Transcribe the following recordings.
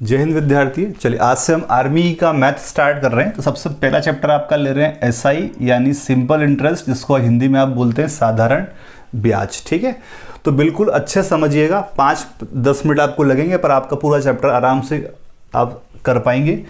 जय हिंद विद्यार्थी। चलिए आज से हम आर्मी का मैथ स्टार्ट कर रहे हैं। तो सबसे पहला चैप्टर आपका ले रहे हैं एसआई यानी सिंपल इंटरेस्ट, जिसको हिंदी में आप बोलते हैं साधारण ब्याज। ठीक है, तो बिल्कुल अच्छे समझिएगा, 5-10 मिनट आपको लगेंगे पर आपका पूरा चैप्टर आराम से आप कर पाएंगे।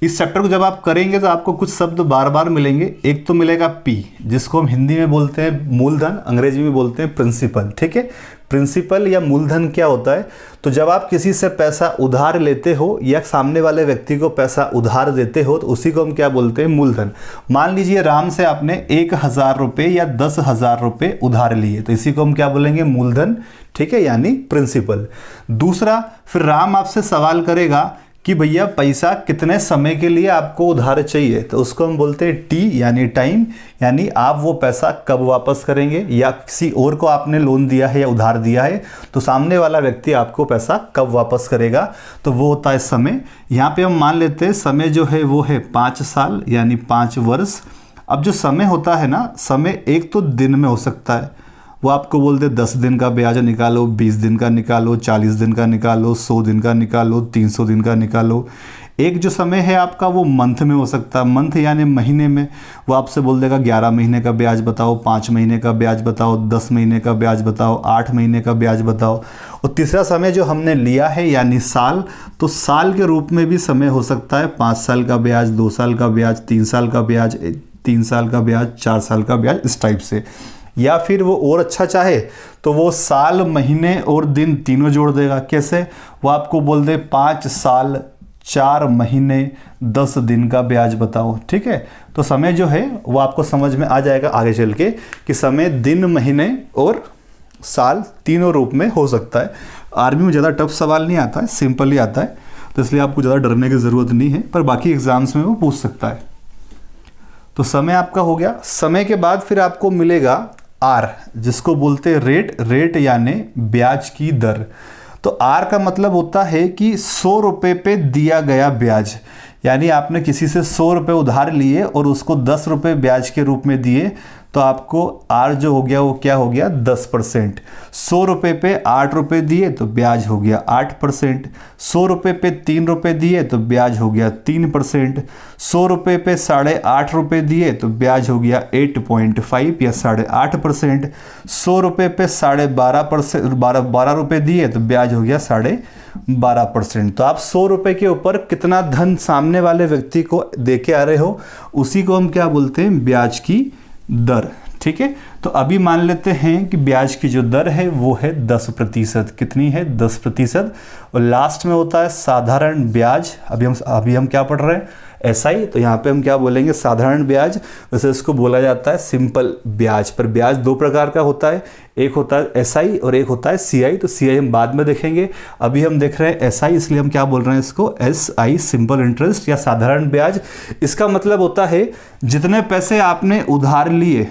इस चैप्टर को जब आप करेंगे तो आपको कुछ शब्द बार बार मिलेंगे। एक तो मिलेगा पी, जिसको हम हिंदी में बोलते हैं मूलधन, अंग्रेजी में बोलते हैं प्रिंसिपल। ठीक है, प्रिंसिपल या मूलधन क्या होता है? तो जब आप किसी से पैसा उधार लेते हो या सामने वाले व्यक्ति को पैसा उधार देते हो तो उसी को हम क्या बोलते हैं? मूलधन। मान लीजिए राम से आपने 1,000 रुपये या 10,000 रुपये उधार लिए, तो इसी को हम क्या बोलेंगे? मूलधन। ठीक है, यानी प्रिंसिपल। दूसरा, फिर राम आपसे सवाल करेगा कि भैया पैसा कितने समय के लिए आपको उधार चाहिए, तो उसको हम बोलते हैं टी यानी टाइम, यानी आप वो पैसा कब वापस करेंगे, या किसी और को आपने लोन दिया है या उधार दिया है तो सामने वाला व्यक्ति आपको पैसा कब वापस करेगा, तो वो होता है समय। यहाँ पे हम मान लेते हैं समय जो है वो है 5 साल यानी 5 वर्ष। अब जो समय होता है ना, समय एक तो दिन में हो सकता है, वो आपको बोलते 10 दिन का ब्याज निकालो, 20 दिन का निकालो, 40 दिन का निकालो, 100 दिन का निकालो, 300 दिन का निकालो। एक जो समय है आपका वो मंथ में हो सकता है, मंथ यानी महीने में, वो आपसे बोल देगा 11 महीने का ब्याज बताओ, 5 महीने का ब्याज बताओ, 10 महीने का ब्याज बताओ, 8 महीने का ब्याज बताओ। और तीसरा समय जो हमने लिया है यानी साल, तो साल के रूप में भी समय हो सकता है, 5 साल का ब्याज, 2 साल का ब्याज, 3 साल का ब्याज, 3 साल का ब्याज, 4 साल का ब्याज, इस टाइप से। या फिर वो और अच्छा चाहे तो वो साल, महीने और दिन तीनों जोड़ देगा। कैसे? वो आपको बोल दे 5 साल 4 महीने 10 दिन का ब्याज बताओ। ठीक है, तो समय जो है वो आपको समझ में आ जाएगा आगे चल के कि समय दिन, महीने और साल तीनों रूप में हो सकता है। आर्मी में ज़्यादा टफ सवाल नहीं आता है, सिंपल ही आता है, तो इसलिए आपको ज़्यादा डरने की ज़रूरत नहीं है, पर बाकी एग्जाम्स में वो पूछ सकता है। तो समय आपका हो गया। समय के बाद फिर आपको मिलेगा आर, जिसको बोलते हैं रेट। रेट यानी ब्याज की दर। तो आर का मतलब होता है कि 100 रुपये पे दिया गया ब्याज, यानी आपने किसी से 100 रुपये उधार लिए और उसको 10 रुपये ब्याज के रूप में दिए, तो आपको आर जो हो गया वो क्या हो गया? 10%। 100 रुपये पे 8 रुपये दिए तो ब्याज हो गया 8%। 100 रुपये पे 3 रुपये दिए तो ब्याज हो गया 3%। 100 रुपये पे 8.5 रुपये दिए तो ब्याज हो गया 8.5 या 8.5%। 100 रुपये पे 12.5 रुपये दिए तो ब्याज हो गया 12.5%। तो आप 100 रुपये के ऊपर कितना धन सामने वाले व्यक्ति को दे के आ रहे हो, उसी को हम क्या बोलते हैं? ब्याज की दर। ठीक है, तो अभी मान लेते हैं कि ब्याज की जो दर है वो है 10%। कितनी है? 10%। और लास्ट में होता है साधारण ब्याज। अभी हम क्या पढ़ रहे हैं? एसआई। तो यहाँ पे हम क्या बोलेंगे? साधारण ब्याज। वैसे इसको बोला जाता है सिंपल ब्याज। पर ब्याज 2 प्रकार का होता है, एक होता है एसआई और एक होता है सीआई। तो सीआई हम बाद में देखेंगे, अभी हम देख रहे हैं एसआई, इसलिए हम क्या बोल रहे हैं इसको? एसआई, सिंपल इंटरेस्ट या साधारण ब्याज। इसका मतलब होता है जितने पैसे आपने उधार लिए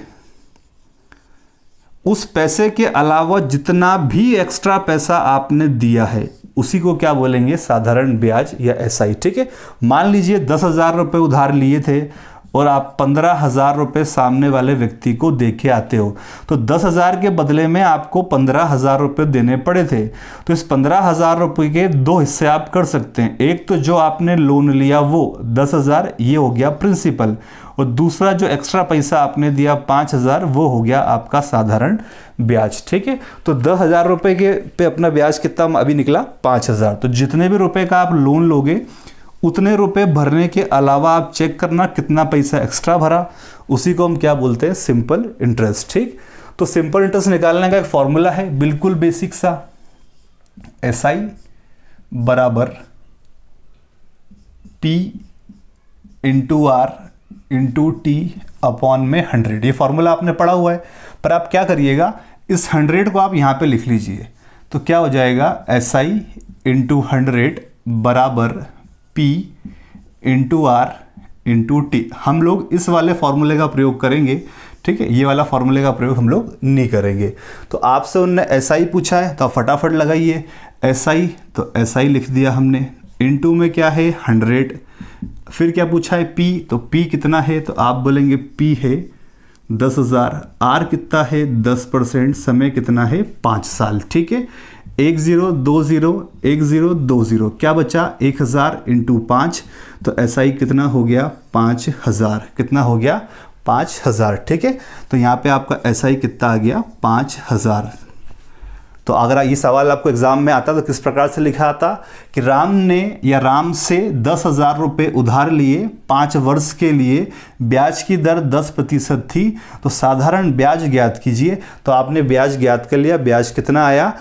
उस पैसे के अलावा जितना भी एक्स्ट्रा पैसा आपने दिया है उसी को क्या बोलेंगे? साधारण ब्याज या एसआई। ठीक है, मान लीजिए 10,000 रुपये उधार लिए थे और आप 15,000 रुपये सामने वाले व्यक्ति को दे के आते हो, तो 10,000 के बदले में आपको 15,000 रुपये देने पड़े थे। तो इस 15,000 रुपये के 2 हिस्से आप कर सकते हैं। एक तो जो आपने लोन लिया वो 10,000, ये हो गया प्रिंसिपल, और दूसरा जो एक्स्ट्रा पैसा आपने दिया 5,000, वो हो गया आपका साधारण ब्याज। ठीक है, तो 10,000 रुपये के पे अपना ब्याज कितना अभी निकला? 5,000। तो जितने भी रुपए का आप लोन लोगे उतने रुपए भरने के अलावा आप चेक करना कितना पैसा एक्स्ट्रा भरा, उसी को हम क्या बोलते हैं? Simple interest. ठीक, तो सिंपल इंटरेस्ट निकालने का एक फॉर्मूला है बिल्कुल बेसिक सा, एसआई बराबर P into R into T upon में 100। ये फॉर्मूला आपने पढ़ा हुआ है, पर आप क्या करिएगा, इस 100 को आप यहाँ पे लिख लीजिए। तो क्या हो जाएगा? एसआई इंटू 100 बराबर P into R into T. हम लोग इस वाले फॉर्मूले का प्रयोग करेंगे। ठीक है, ये वाला फॉर्मूले का प्रयोग हम लोग नहीं करेंगे। तो आपसे उनने एसआई पूछा है तो आप फटाफट लगाइए एसआई, तो एसआई लिख दिया हमने। इंटू में क्या है? 100। फिर क्या पूछा है? P, तो P कितना है? तो आप बोलेंगे P है 10,000। आर कितना है? 10%। समय कितना है? 5 साल। ठीक है, 1 0 2 0 1 0 2 0, क्या बचा 1000 इंटू 5, तो SI कितना हो गया 5000, कितना हो गया 5000, ठीक है। तो यहाँ पे आपका SI कितना आ गया 5000। तो अगर ये सवाल आपको एग्जाम में आता तो किस प्रकार से लिखा आता कि राम ने या राम से 10,000 रुपये उधार लिए, 5 वर्ष के लिए, ब्याज की दर 10% थी, तो साधारण ब्याज ज्ञात कीजिए। तो आपने ब्याज ज्ञात कर लिया, ब्याज कितना आया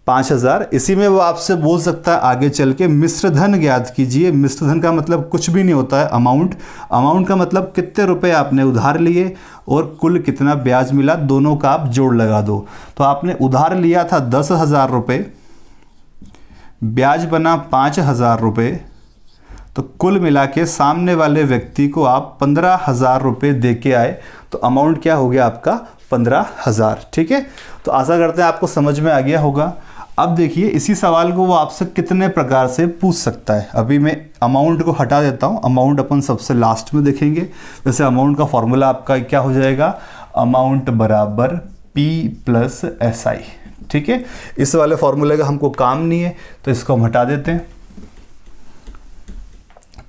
5000। इसी में वो आपसे बोल सकता है आगे चल के मिश्र धन ज्ञात कीजिए। मिश्र धन का मतलब कुछ भी नहीं होता है, अमाउंट का मतलब कितने रुपए आपने उधार लिए और कुल कितना ब्याज मिला, दोनों का आप जोड़ लगा दो। तो आपने उधार लिया था 10,000 रुपये, ब्याज बना 5,000 रुपये, तो कुल मिला के सामने वाले व्यक्ति को आप 15,000 रुपये दे के आए, तो अमाउंट क्या हो गया आपका 15,000, ठीक है। तो आशा करते हैं आपको समझ में आ गया होगा। अब देखिए इसी सवाल को वो आपसे कितने प्रकार से पूछ सकता है। अभी मैं अमाउंट को हटा देता हूँ, अमाउंट अपन सबसे लास्ट में देखेंगे। वैसे अमाउंट का फॉर्मूला आपका क्या हो जाएगा, अमाउंट बराबर P प्लस SI, ठीक है। इस वाले फॉर्मूले का हमको काम नहीं है तो इसको हम हटा देते हैं।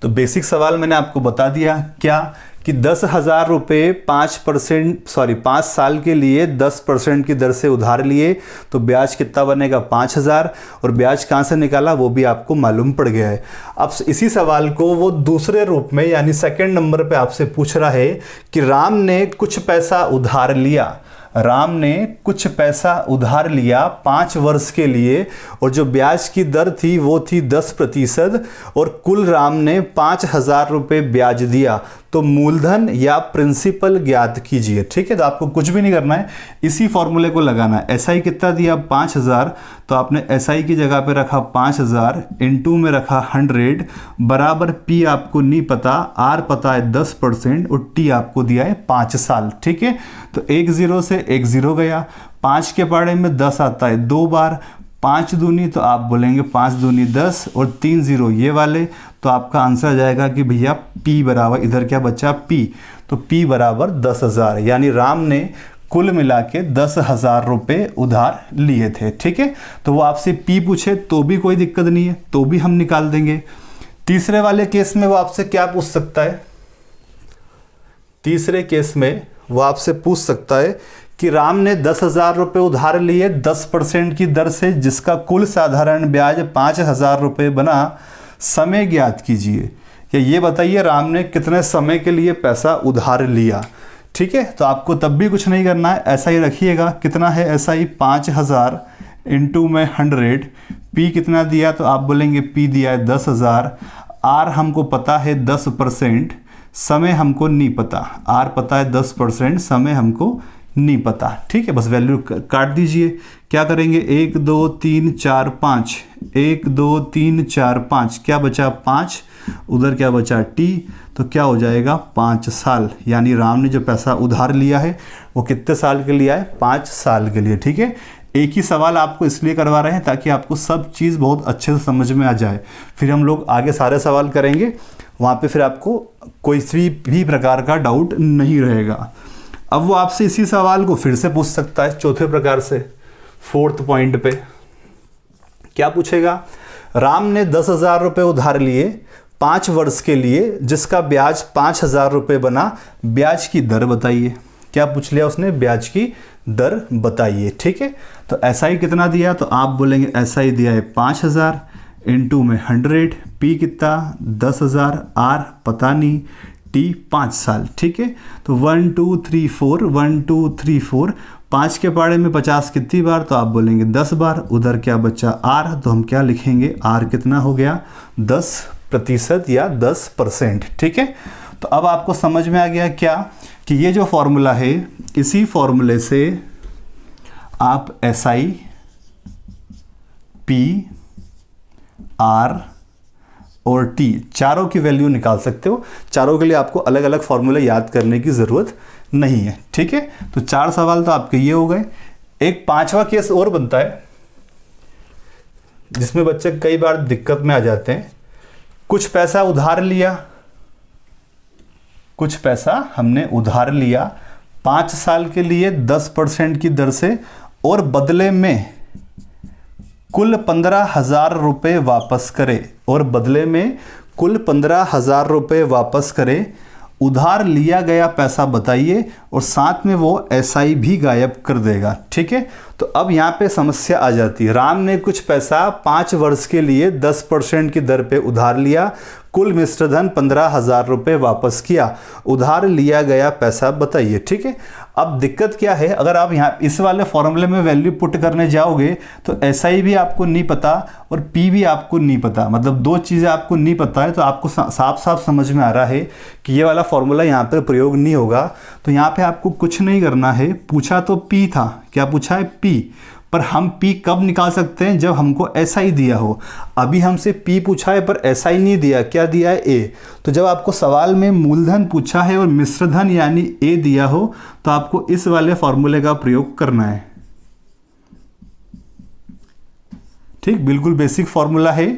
तो बेसिक सवाल मैंने आपको बता दिया क्या कि 10,000 रुपये 5 साल के लिए 10% की दर से उधार लिए, तो ब्याज कितना बनेगा 5,000, और ब्याज कहाँ से निकाला वो भी आपको मालूम पड़ गया है। अब इसी सवाल को वो दूसरे रूप में यानी सेकंड नंबर पे आपसे पूछ रहा है कि राम ने कुछ पैसा उधार लिया, राम ने कुछ पैसा उधार लिया 5 वर्ष के लिए, और जो ब्याज की दर थी वो थी 10%, और कुल राम ने 5,000 रुपये ब्याज दिया, तो मूलधन या प्रिंसिपल ज्ञात कीजिए, ठीक है। तो आपको कुछ भी नहीं करना है, इसी फॉर्मूले को लगाना है। SI कितना दिया 5,000, तो आपने SI की जगह पे रखा 5,000, इनटू में रखा 100, बराबर P आपको नहीं पता, R पता है 10%, और T आपको दिया है 5 साल, ठीक है। तो 1 0 से 1 0 गया, 5 के पाड़े में 10 आता है 2 बार, 5 दूनी तो आप बोलेंगे 5 दूनी 10, और 3 0 ये वाले, तो आपका आंसर आ जाएगा कि भैया P बराबर, इधर क्या बचा P, तो P बराबर 10,000, यानी राम ने कुल मिला के 10,000 रुपये उधार लिए थे, ठीक है। तो वो आपसे P पूछे तो भी कोई दिक्कत नहीं है, तो भी हम निकाल देंगे। तीसरे वाले केस में वो आपसे क्या पूछ सकता है, तीसरे केस में वो आपसे पूछ सकता है कि राम ने 10,000 रुपये उधार लिए 10% की दर से, जिसका कुल साधारण ब्याज 5,000 रुपये बना, समय ज्ञात कीजिए। या ये बताइए राम ने कितने समय के लिए पैसा उधार लिया, ठीक है। तो आपको तब भी कुछ नहीं करना है, ऐसा ही रखिएगा। कितना है SI 5,000 इंटू में 100, P कितना दिया, तो आप बोलेंगे P दिया है 10,000, R हमको पता है 10%, समय हमको नहीं पता, R पता है 10%, समय हमको नहीं पता, ठीक है। बस वैल्यू काट दीजिए। क्या करेंगे 1 2 3 4 5, 1 2 3 4 5, क्या बचा 5, उधर क्या बचा T, तो क्या हो जाएगा 5 साल। यानी राम ने जो पैसा उधार लिया है वो कितने साल के लिए है, 5 साल के लिए, ठीक है। एक ही सवाल आपको इसलिए करवा रहे हैं ताकि आपको सब चीज़ बहुत अच्छे से समझ में आ जाए। फिर हम लोग आगे सारे सवाल करेंगे, वहाँ पे फिर आपको कोई भी प्रकार का डाउट नहीं रहेगा। अब वो आपसे इसी सवाल को फिर से पूछ सकता है चौथे प्रकार से, 4th पॉइंट पे क्या पूछेगा, राम ने 10,000 रुपये उधार लिए 5 वर्ष के लिए, जिसका ब्याज 5,000 रुपये बना, ब्याज की दर बताइए। क्या पूछ लिया उसने, ब्याज की दर बताइए, ठीक है। तो SI कितना दिया, तो आप बोलेंगे SI दिया है 5,000 इंटू में 100, P कितना 10,000, R पता नहीं, T 5 साल, ठीक है। तो 1 2 3 4, 1 2 3 4, 5 के पाड़े में 50 कितनी बार, तो आप बोलेंगे 10 बार, उधर क्या बचा R, तो हम क्या लिखेंगे, R कितना हो गया 10% या 10%, ठीक है। तो अब आपको समझ में आ गया क्या कि ये जो फॉर्मूला है, इसी फॉर्मूले से आप SI P R और T चारों की वैल्यू निकाल सकते हो। चारों के लिए आपको अलग अलग फॉर्मूले याद करने की ज़रूरत नहीं है, ठीक है। तो 4 सवाल तो आपके ये हो गए। एक 5वां केस और बनता है जिसमें बच्चे कई बार दिक्कत में आ जाते हैं। कुछ पैसा उधार लिया, कुछ पैसा हमने उधार लिया 5 साल के लिए 10% की दर से, और बदले में कुल 15,000 रुपये वापस करे और बदले में कुल 15,000 रुपये वापस करे, उधार लिया गया पैसा बताइए और साथ में वो एसआई भी गायब कर देगा। ठीक है, तो अब यहाँ पे समस्या आ जाती है। राम ने कुछ पैसा 5 वर्ष के लिए 10% की दर पे उधार लिया, कुल मिश्र धन 15,000 रुपये वापस किया, उधार लिया गया पैसा बताइए। ठीक है, अब दिक्कत क्या है, अगर आप यहाँ इस वाले फॉर्मूले में वैल्यू पुट करने जाओगे तो एसआई भी आपको नहीं पता और पी भी आपको नहीं पता, मतलब 2 चीज़ें आपको नहीं पता है, तो आपको साफ साफ समझ में आ रहा है कि ये वाला फॉर्मूला यहाँ पर प्रयोग नहीं होगा। तो यहाँ पे आपको कुछ नहीं करना है, पूछा तो पी था, क्या पूछा है पी, पर हम पी कब निकाल सकते हैं, जब हमको एसआई दिया हो। अभी हमसे पी पूछा है पर एसआई नहीं दिया, क्या दिया है ए। तो जब आपको सवाल में मूलधन पूछा है और मिश्रधन यानी ए दिया हो तो आपको इस वाले फॉर्मूले का प्रयोग करना है। ठीक, बिल्कुल बेसिक फॉर्मूला है,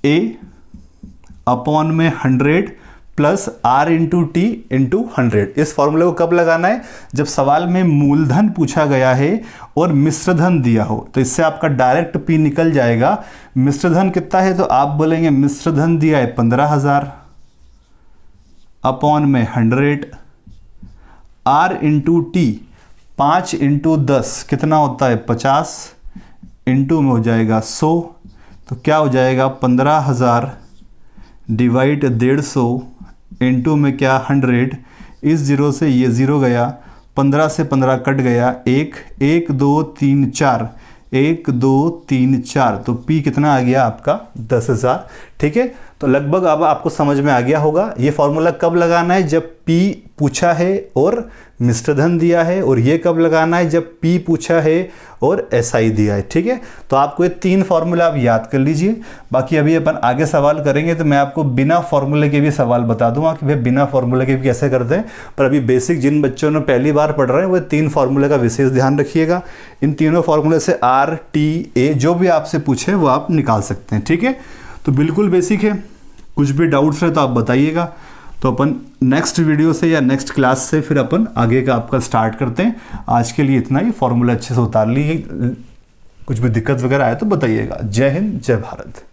ए अपॉन में 100 plus R into T into 100। इस फॉर्मूले को कब लगाना है, जब सवाल में मूलधन पूछा गया है और मिश्रधन दिया हो। तो इससे आपका डायरेक्ट पी निकल जाएगा। मिश्रधन कितना है तो आप बोलेंगे मिश्रधन दिया है 15,000 अपॉन में 100, आर इंटू टी 5 इंटू 10 कितना होता है 50, इंटू में हो जाएगा 100, तो क्या हो जाएगा 15,000 डिवाइड 150 इंटू में क्या 100, इस 0 से ये 0 गया, 15 से 15 कट गया, 1 1 2 3 4, 1 2 3 4, तो P कितना आ गया आपका 10,000। ठीक है, तो लगभग अब आपको समझ में आ गया होगा ये फॉर्मूला कब लगाना है, जब P पूछा है और मिश्रधन दिया है, और ये कब लगाना है जब P पूछा है और SI दिया है। ठीक है, तो आपको ये 3 फॉर्मूला आप याद कर लीजिए। बाकी अभी अपन आगे सवाल करेंगे तो मैं आपको बिना फॉर्मूले के भी सवाल बता दूंगा कि भाई बिना फॉर्मूले के भी कैसे करते हैं। पर अभी बेसिक जिन बच्चों ने पहली बार पढ़ रहे हैं वो 3 फॉर्मूले का विशेष ध्यान रखिएगा। इन तीनों फॉर्मूले से R, T, A जो भी आपसे पूछे वो आप निकाल सकते हैं। ठीक है, तो बिल्कुल बेसिक है, कुछ भी डाउट्स है तो आप बताइएगा। तो अपन नेक्स्ट वीडियो से या नेक्स्ट क्लास से फिर अपन आगे का आपका स्टार्ट करते हैं। आज के लिए इतना ही, फॉर्मूला अच्छे से उतार लीजिए, कुछ भी दिक्कत वगैरह आए तो बताइएगा। जय हिंद, जय भारत।